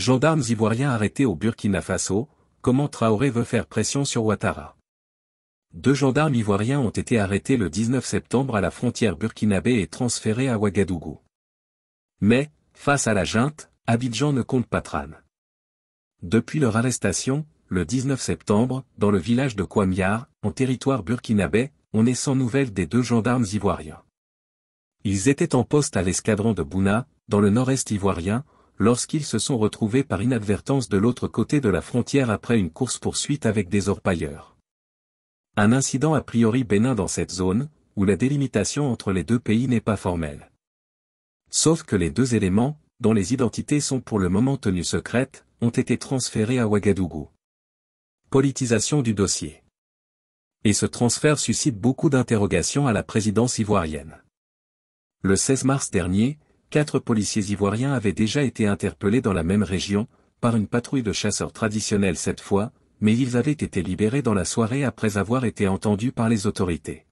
Gendarmes ivoiriens arrêtés au Burkina Faso, comment Traoré veut faire pression sur Ouattara. 2 gendarmes ivoiriens ont été arrêtés le 19 septembre à la frontière burkinabé et transférés à Ouagadougou. Mais, face à la junte, Abidjan ne compte pas trâne. Depuis leur arrestation, le 19 septembre, dans le village de Kouamyar, en territoire burkinabé, on est sans nouvelles des 2 gendarmes ivoiriens. Ils étaient en poste à l'escadron de Bouna, dans le nord-est ivoirien, lorsqu'ils se sont retrouvés par inadvertance de l'autre côté de la frontière après une course-poursuite avec des orpailleurs. Un incident a priori bénin dans cette zone, où la délimitation entre les 2 pays n'est pas formelle. Sauf que les 2 éléments, dont les identités sont pour le moment tenues secrètes, ont été transférés à Ouagadougou. Politisation du dossier. Et ce transfert suscite beaucoup d'interrogations à la présidence ivoirienne. Le 16 mars dernier, 4 policiers ivoiriens avaient déjà été interpellés dans la même région, par une patrouille de chasseurs traditionnels cette fois, mais ils avaient été libérés dans la soirée après avoir été entendus par les autorités.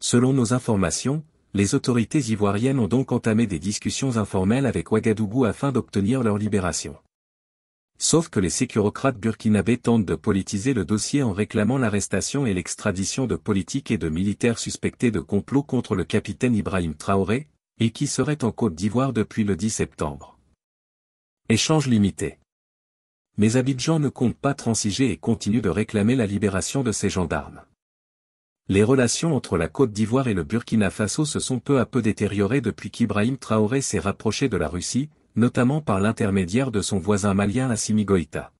Selon nos informations, les autorités ivoiriennes ont donc entamé des discussions informelles avec Ouagadougou afin d'obtenir leur libération. Sauf que les sécurocrates burkinabés tentent de politiser le dossier en réclamant l'arrestation et l'extradition de politiques et de militaires suspectés de complot contre le capitaine Ibrahim Traoré, et qui serait en Côte d'Ivoire depuis le 10 septembre. Échange limité. Mais Abidjan ne compte pas transiger et continue de réclamer la libération de ses gendarmes. Les relations entre la Côte d'Ivoire et le Burkina Faso se sont peu à peu détériorées depuis qu'Ibrahim Traoré s'est rapproché de la Russie, notamment par l'intermédiaire de son voisin malien Assimi Goïta.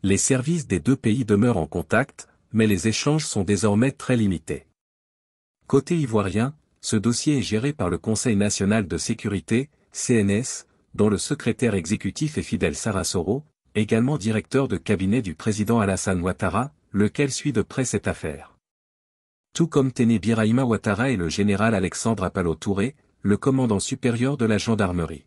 Les services des 2 pays demeurent en contact, mais les échanges sont désormais très limités. Côté ivoirien, ce dossier est géré par le Conseil national de sécurité, CNS, dont le secrétaire exécutif est Fidel Sarasoro, également directeur de cabinet du président Alassane Ouattara, lequel suit de près cette affaire. Tout comme Téné Birahima Ouattara et le général Alexandre Apalo Touré, le commandant supérieur de la gendarmerie.